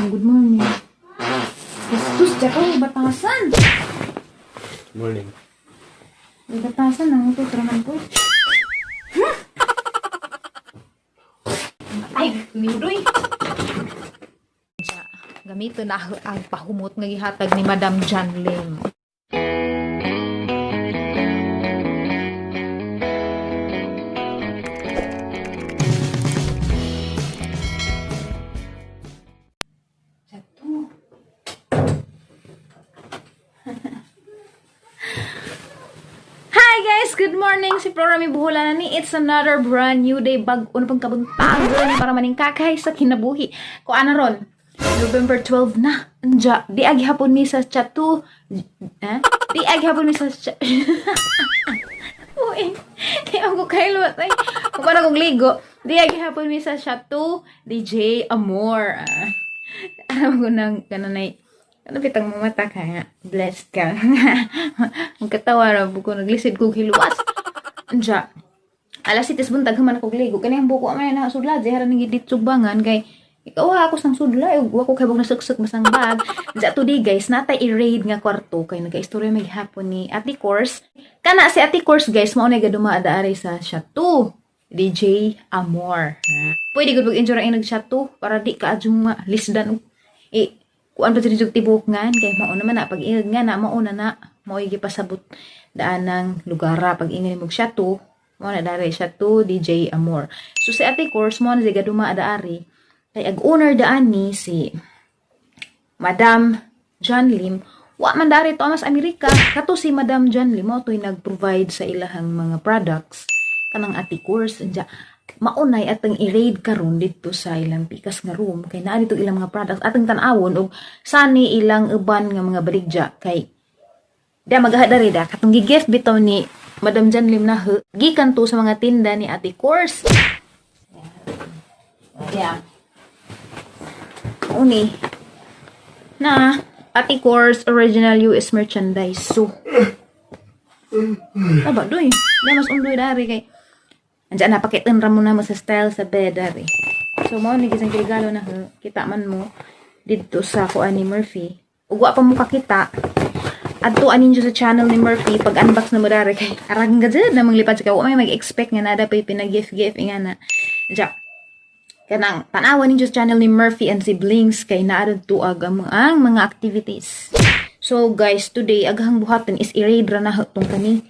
Good morning. Bastos, CHATEAU, batasan. Good morning. May batasan lang ito, teraman ko. Ay, niudoy. Gamito na ang pahumot nga gihatag ni Madam John Lim. Hi guys! Good morning! Si Florame Boholana ni. It's another brand new day. Bag-o na pang kabuntagan para maning kakay sa kinabuhi. Kung ano ron? November 12 na. Anja. Di agi hapon mi sa CHATEAU. Di agi hapon mi sa uy. Di ako kayo ay. Kung paano kong ligo. Di agi hapon mi sa CHATEAU. DJ AMOUR. Alam ko nang kananay. Ano bitang mamata ka nga? Blessed ka. Ang katawa na buko. Naglisid ko hiluwas. Anja. Alas itis buntag man ako ligo. Kaniyang buko amay na sudlad. Zihara nang gidit sugbangan. Kay ikaw ako sang sudla. Ako kay bang nasuksuk masang bag. Anja today guys. Natay i-raid nga kwarto. Kay nagka-istorya may hapon ni Ate Course. Kana si Ate Course guys. Maunay gadumaada aray sa CHATEAU. DJ AMOUR. Pwede gud mag-enjoy ang nag-CHATEAU. Para di ka adjong lisdan. Kuan pa diri tibok ngan kay mao naman na pag ingag nga na mao na mao pasabot daan ng lugara pag ingay mo CHATEAU mo na dari CHATEAU DJ AMOUR. So si Ate Course mo na siga duma daari kay ag owner daan ni si Madam John Lim wa man dari Thomas America kato si Madam John Lim mo toy nag-provide sa ilahang mga products kanang Ate Course anja maunay atang i-raid karon dito sa ilang pikas nga room kay naa dito ilang mga products atang tan-awon og sani ilang uban nga mga baligya kay da magahadari da katong gi-gift bitaw ni Madam John Lim na gikan to sa mga tinda ni Ate Course. Yeah. Uni na Ate Course original US merchandise. So aba doy mas undoy dari kay andiyan na, pakitin ra mo na mo sa style sa bed, dari. So, mo ni gisang regalo na kita man mo dito sa kuan ni Murphy. Ugwa pa mo kakita. Adto anin sa channel ni Murphy pag unbox na mo dari kay arang gajud na manglipad sa kaw. May mag-expect nga nada pa pinag-gift nga na. Diya. Kanang tanawan ninyo sa channel ni Murphy and siblings kay naadad tuag ang mga activities. So, guys, today aghang buhaton is i-raid ra na tong kaning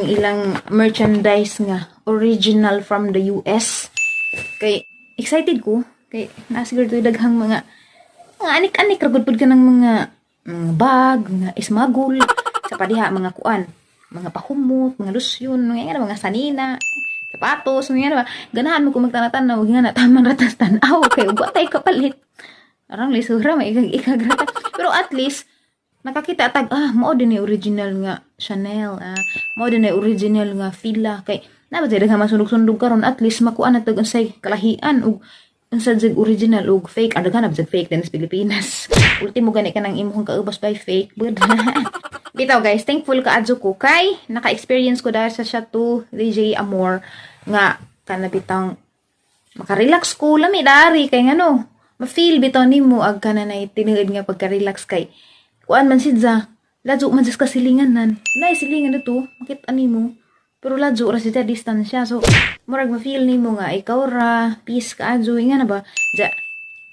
ilang merchandise nga original from the US. Kay excited ko kay nasiguro daghang mga anik-anik ra gud ka ng mga bag, mga ismagul sa padiha mga kuan, mga pahumot, mga lusyon, mga sanina, sapatos, mga ba. Ganahan mo ko magtanatan-tanaw nga na taman ratas tan-aw kay ugwa tay kapalit. Arang lisura may ikagrata. Pero at least nakakita tag mao din ni original nga Chanel mao din ni original nga fila kay na ba nga masundog-sundog karon at least makuan na tag unsay kalahian ug unsa jud original ug fake ada ganab jud fake din sa Pilipinas. Ultimo gani ka nang imong kaubos by fake bud. Bitaw guys, thankful ka adto ko kay naka-experience ko dahil sa CHATEAU DJ AMOUR nga kana bitang maka-relax ko lami dari kay ngano ma-feel bitaw nimo ag kananay tinigid nga pagka-relax kay kuan man sidza, ladyo man sa kasilinganan. Nay silingan dito, makita nimo. Pero ladyo ra sidza distansya. So, murag ma-feel nimo nga ikaw ra, peace kaadyo, nga na ba? Ja,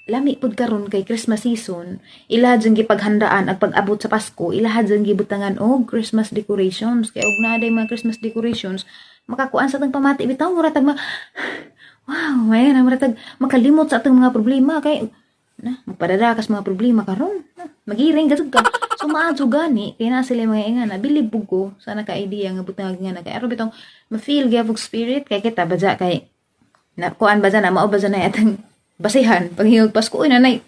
lami pud karon kay Christmas season, ilahad jang gipaghandaan ag pag-abot sa Pasko, ilahad jang gibutangan og Christmas decorations. Kay og naaday mga Christmas decorations, makakuan sa tang pamati bitaw mura tag wow, may na mura tag makalimot sa atong mga problema kay magpadadakas mga problema karon magiring gasug ka so maajo gani kay na sila mga ingana bilib ko sana ka idea nga butang nga kay aron bitong ma-feel gyud spirit kay kita badya kay na kuan badya na mao badya na atang basihan paghingog Pasko nanay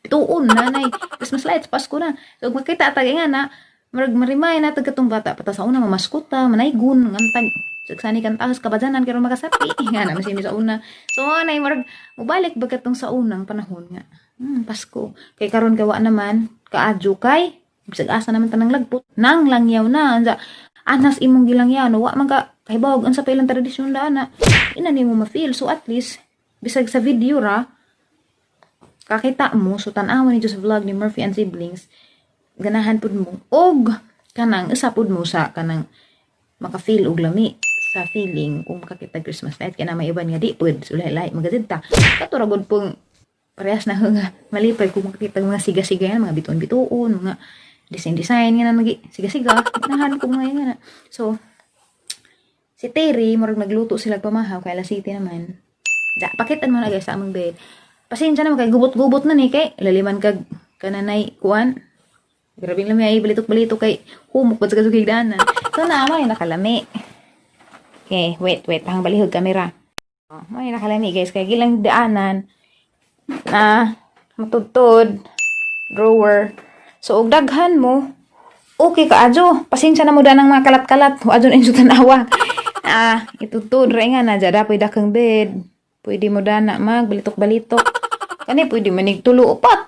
tuon nanay Christmas lights Pasko na so makita tag ingana marag marimay na tag katong bata pata sa una mamaskuta manaygon ngantag sagsani kan tahas kabadyanan karon makasapi nga na masimi sa una so anay marag mubalik bagatong sa unang panahon nga Pasko kay karon kay wa naman kaadyo kay bisag asa naman tanang lagpot nang langyaw na anza anas imong gilangyaw no wa man ka kay bawog unsa pa ilang tradisyon dana ina nimo ma-feel so at least bisag sa video ra kakita mo, so tanawan ni sa vlog ni Murphy and Siblings, ganahan pud mo, og kanang usapod mo sa kanang maka-feel og lami sa feeling kung makakita Christmas light, kaya na may iban nga di pud, so lahi-lahi, magazid ta. Katuragod pong parehas na nga malipay kung makakita mga siga-siga yan, mga bituon-bituon, mga design-design nga na siga-siga, ganahan ko mga yan. So, si Terry, marag nagluto sila pamahaw, kay La City naman. Pakitan mo na guys sa among bed. Pasensya na kay gubot-gubot na ni kay laliman kag kananay kuan. Grabing lami ay balitok-balitok kay humok pud sa kasugigdanan. So na may nakalami. Okay, wait, hang balihog camera. Oh, may nakalami guys kay gilang daanan na matudtod drawer. So og daghan mo. Okay ka ajo. Pasensya na mo danang mga kalat-kalat. Ajo na inyo tanawa. Itutod ray nga na jada pwede kang bed. Pwede mo dana magbalitok-balitok. Kani pwede manig tulo upat.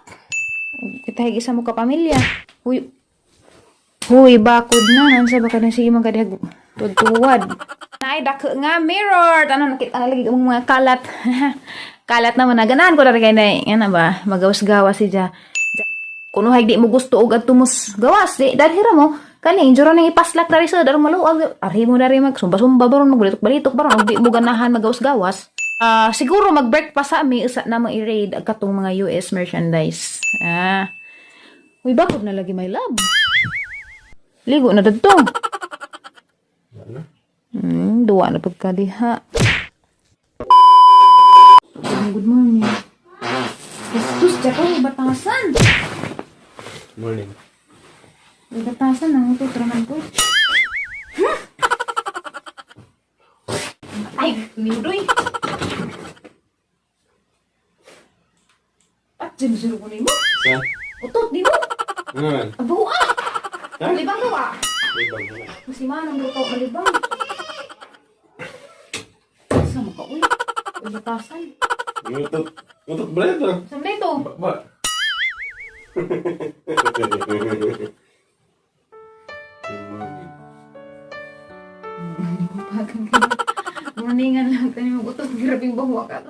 Kita higi sa mo ka pamilya. Huy bakod na nansa baka na sige man kadihag tutuwad. Nay dako nga mirror. Ano nakita na lagi ang mga kalat. Kalat naman na ganahan ko na kay nay. Yan ba? Magawas-gawas siya. Kuno di mo gusto og adtumos gawas di dalhira mo. Kani injura nang ipaslak dari sa darong maluag. Ari mo dari mag sumba-sumba baron magbalitok-balitok baron og di mo ganahan magawas-gawas. Siguro mag-break pa sa amin isa na i-raid ang katong mga US merchandise. Uy, bakit na lagi my love? Ligo na dadto. Duwa na pagkadiha. Good morning. Bastos, tsaka batasan. Morning. Batasan ang ito, traman ko. Ay, niudoy. Sinusuro ko na mo? Sa? Utot, di mo? Abaw Ha? Malibang ka ba? Libang mo. Masimanang luto, malibang. Sa mo ka, uy. Uy, batasan. Utot ba ito? Saan na ito? Ba? Morningan lang tayo yung utot. Grabing bawa ka.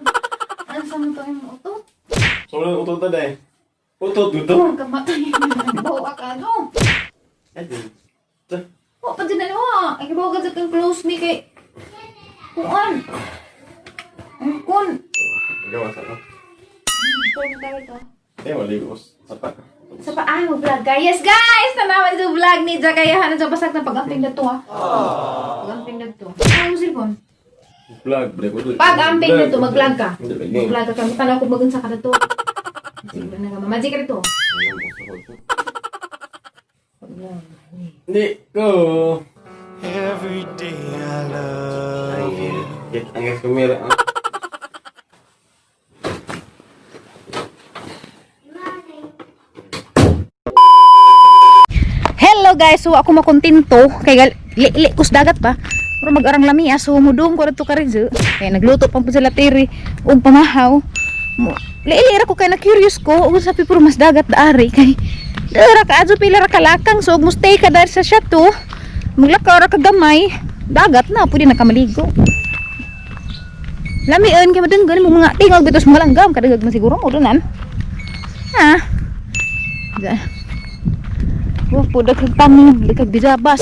Ano sa mo tayo yung utot? Soalnya utot tadi. Utot gitu. Ang kamatay. Bawa ka, no? Pa dyan na nawa. Ay, bawa ka sa close me kay... Kuan. Ang kun. Gawas ano? Ito mo tayo ito. Maligos. Sapa. Sa paan mo vlog, guys? Yes, guys! Tanawan sa vlog ni Jagayahan at sa basag ng pag-amping na to, ha? Pag-amping na to. Ano mo silpon? Vlog, break. Pag-amping na to, mag-vlog ka. Hindi. Mag-vlog ka. Tanaw ko magunsa ka na to. Sige na ka. Mamaji ka rito. Hindi ko. Every day I love you. Angkat kamera. Hello guys, so ako makontento kay li kus dagat pa. Pero mag-arang lamia so mudong ko dito ka rin so. Kaya nagluto pa po sila tiri og pamahaw. Li-li ko kay na curious ko ug sabi puro mas dagat daari kay dara ka adto pila ra kalakang so mo stay ka dar sa chateau. Maglakaw ra ka gamay, dagat na pwede na ka maligo. Lamian kay madunggan mo mga tingog bitos malanggam kadagag man siguro mo donan. Wah, po dagag tamu, dagag bijabas.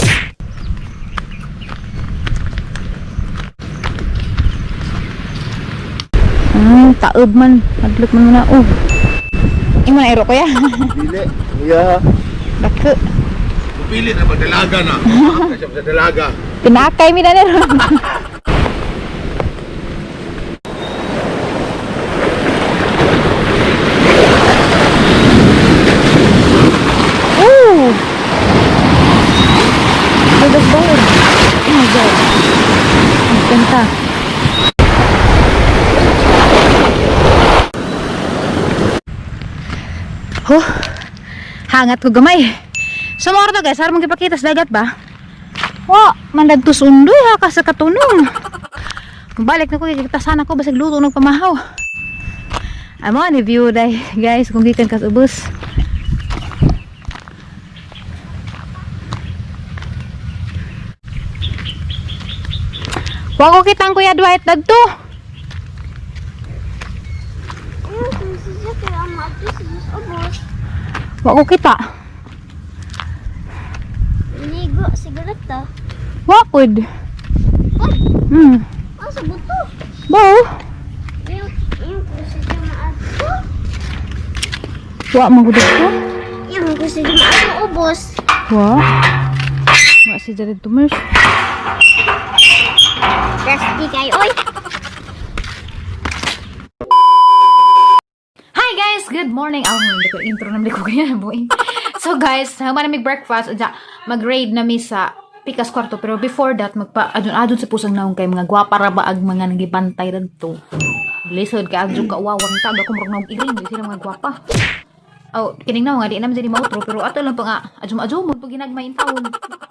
Taob man, madlok man muna. Imo na ero ko ya. Dili. Yeah. Dako. Pilit na magdalaga na. Kasi sa dalaga. Pinakay mi na nero. Bagus banget. Oh my god. Ganda. Hangat ko gamay. Sa mga orto guys, harap magkipakita sa dagat ba? Mandagtos undoy ha ka sa katunong. Balik na ko kikita sana ko basig luto ng pamahaw. Amo ni view day guys kung gikan kas ubos. Wako kitang kuya Dwight dagto. Wa ko kita. Ligo, siguro to. Wa pod. Asa buto? Bao. Yung gusto siya maato. Wa man gud ko. Yung gusto siya maato, ubos. Wa. Wa si Jared Tumers. Dusty kayo, oy. Hi guys, good morning. Hindi ko intro naman ko kanya boy. So guys, humana mig breakfast adya mag-raid na mi sa pikas kwarto, pero before that magpa-adun sa pusang naong kay mga gwapa ra ba ag mga nagibantay radto. Lisod ka adyo ka wawang tag ako murag iring di sila mga gwapa. Oh, kining naong nga di naman diri mautro, pero ato lang pa nga adyo mo pag ginagmain taon.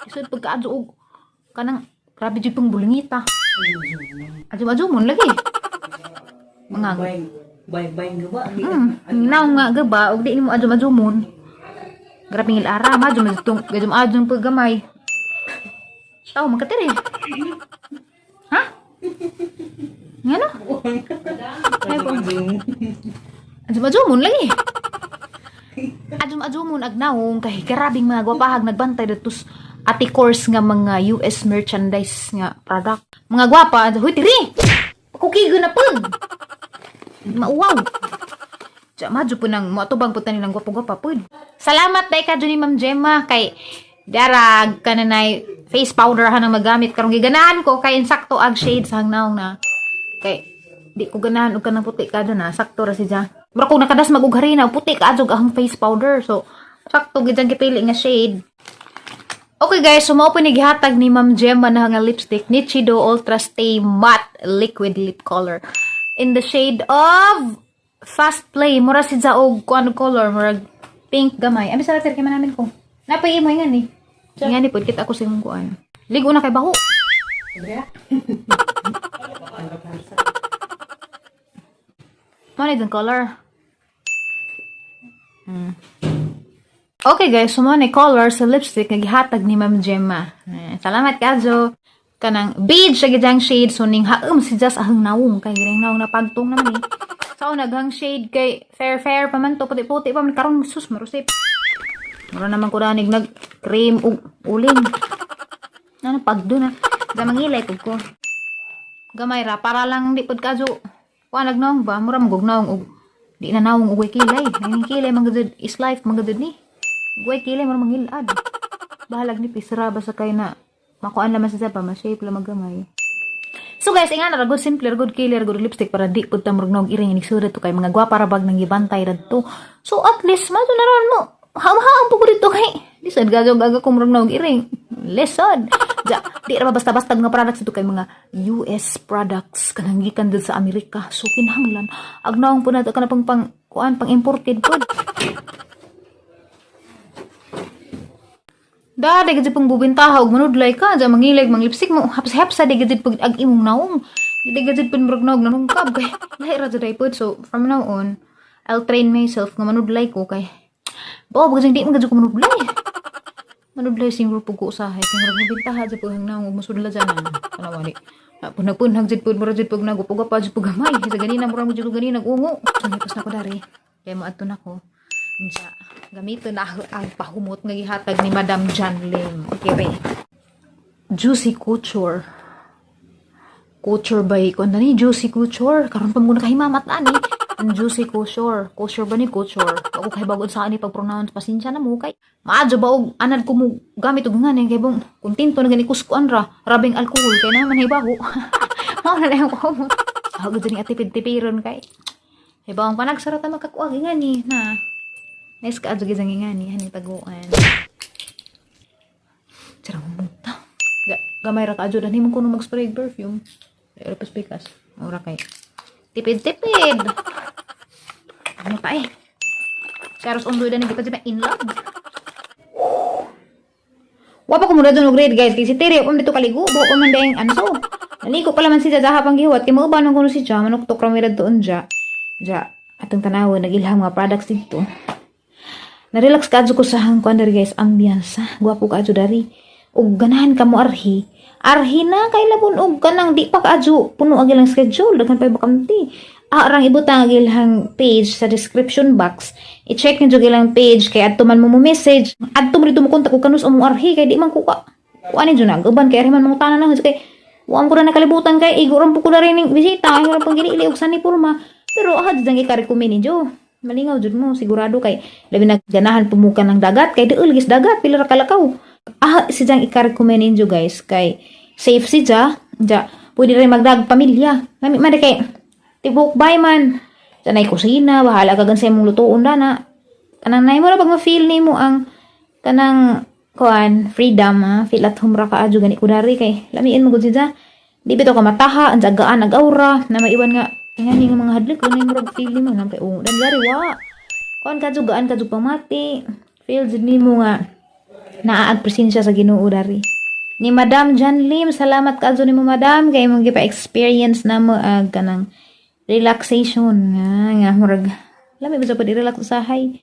Lisod pagka adyo og kanang grabe jud pang bulingita. Adyo mo lagi. Mga Bay-bay nga ba? naong nga gaba og di nimo adyo mon. Grabe ngil ara ma adyo pag gamay. Tao magkatiri. Ha? Ngano? Adyo-adyo lagi. Adyo ag naong kay karabing mga gwapahag nagbantay datos ati course nga mga US merchandise nga product. Mga gwapa, huy tiri. Kukigo na pud. Mauwaw. Diya madyo po nang matubang po nilang gwapo-gwapa pud. Salamat day ka ni Ma'am Gemma kay darag kananay face powder ha nang magamit karong giganahan ko kay insakto ag shade sa hangnaong na kay di ko ganahan og kanang puti kada na sakto ra siya. Mura kung nakadas magugari na puti ka adjog ang face powder, so sakto gid ang gipili nga shade. Okay guys, so mao po ni gihatag ni Ma'am Gemma na nga lipstick NINJO Ultra Stay Matte Liquid Lip Color in the shade of Fast Play. Mura siya og kuan color, mura pink gamay. Ami sa later kay manamin ko. Napay mo nga ni. Nga ni pud kita ako sa imong kuan. Ligo na kay baho. Money yung color. Okay guys, so money color sa lipstick nga gihatag ni Ma'am Gemma. Salamat kaadyo. Kanang beige sa gidang shade, so ning haum si just ahang nawong kay gining nawong napagtong naman eh. So naghang shade kay fair pa man to, puti-puti pa man karon sus marusip. Mura naman ko danig nag cream ug uling. Ano pagdo na. Da mangilay pud ko. Gamay ra para lang di pud kadyo. Wa nagnaong ba mura magugnaong og di na nawong ug kilay. Ning kilay magudud is life magudud ni. Ug kilay mura mangilad. Bahalag ni pisra ba sa kay na makuan naman sa pa ma-shape lang magamay. So guys, ingana ra good simple, good killer, good lipstick para di pud ta murag iring ni surat to kay mga gwapa ra bag nang gibantay radto. So at least matunaron mo. Ham-ham po ko dito kay lisod gaga ko murag iring. Lisod. Ja, di ra basta-basta nga products ito kay mga US products kanang gikan dito sa Amerika. So kinahanglan agnaong po nato kana pang kuan pang imported pod. Dada gid pang bubintaha og manudlay ka ja mangilag mang lipstick mo hapsa-hapsa di gid pag ag imong naong. Di gid pud murag nanungkab kay lahi ra jud pod. So from now on I'll train myself nga manudlay ko kay bagay di man gid ko manudlay. Manudlay sing grupo ko usahay kay murag bubintaha ja pag naong musudla dyan kana wali. Punag-punag jud pud murag jud pag nagupugapa jud pag gamay sa ganina murag jud ganina nag-ungo. Sanipos na ko dari. Kay moadto na ko. Unsa gamiton na ang pahumot nga gihatag ni Madam John Lim. Okay ba? Juicy Couture. Couture ba ko ni Juicy Couture? Karon pa mo na kahimamat ani. Ang Juicy Couture. Couture ba ni Couture? Ako kay bagod sa ani pag pronounce pasensya na mo kay. Maajo ba og anad ko mo gamit og ngani kay bong kuntinto na gani kuskuan ra. Rabing alcohol kay naman hibaho. Mao na lang ko mo. Ako gud ni atipid-tipiron kay. Hibawang panagsarata makakuha ngani na. Nice ka adyo gizang ingani, hani taguan. Charang muta. Gamay ra ka adyo, dani mo kuno mag-spray perfume. Pero paspikas. Ora kay. Tipid-tipid. Ano pa eh. Charos undoy dani kita dyan in love. Wapa ko muna doon grade guys. Kasi tiri, kung dito kaligo, buho ko man dahing anso. Naligo pala man siya daha pang gihuat. Kaya mauban ng kuno si Jam, manuktok ramirad doon dya. Dya, atong tanawa, nag-ilham mga products dito. Na-relax ka adyo ko sa hangkuan dari guys, ambiyansa. Gwapo ka adyo dari. Ug ganahan ka mo arhi. Arhi na kay labon og kanang di pa ka adyo puno ang ilang schedule daghan pa bakamti. arang ibutang ang ilang page sa description box. I-check nyo yung ilang page kay adto man mo message. Adto mo dito mo kontak ko kanus among arhi kay di man ko ka. Kuanin dyan nagaban kay ariman mong tanan na kay wala ko na nakalibutan kay iguran po ko na rin ng bisita. Ay wala pang ginili og sani porma. Pero ahad dyan i-recommend ninyo. Malingaw jud mo sigurado kay labi na ganahan pumukan ng dagat kay diul gis dagat pila ra kalakaw. Si dyan i-recommend ninyo guys kay safe si ja. Pwede rin magdag pamilya. Lami man kay tibok bay man. Sanay kusina, bahala ka gan sa imong lutuon dana. Kanang nay mo ra pag ma-feel nimo ang kanang kuan freedom ha. Feel at home ra ka adyo gani kudari kay lamiin mo gud siya. Di bitaw ka mataha, ang jagaan nag-aura na maiwan nga ngani nga mga hadlik kanay mo ra feel nimo nang kay dan gari wa. Kuan ka gaan ka pamati. Feel jud nimo nga naaag presensya sa Ginoo dari. Ni Madam John Lim, salamat kaadto nimo Madam kay imong gipa-experience na mo kanang relaxation nga murag lami ba sa pag-relax usahay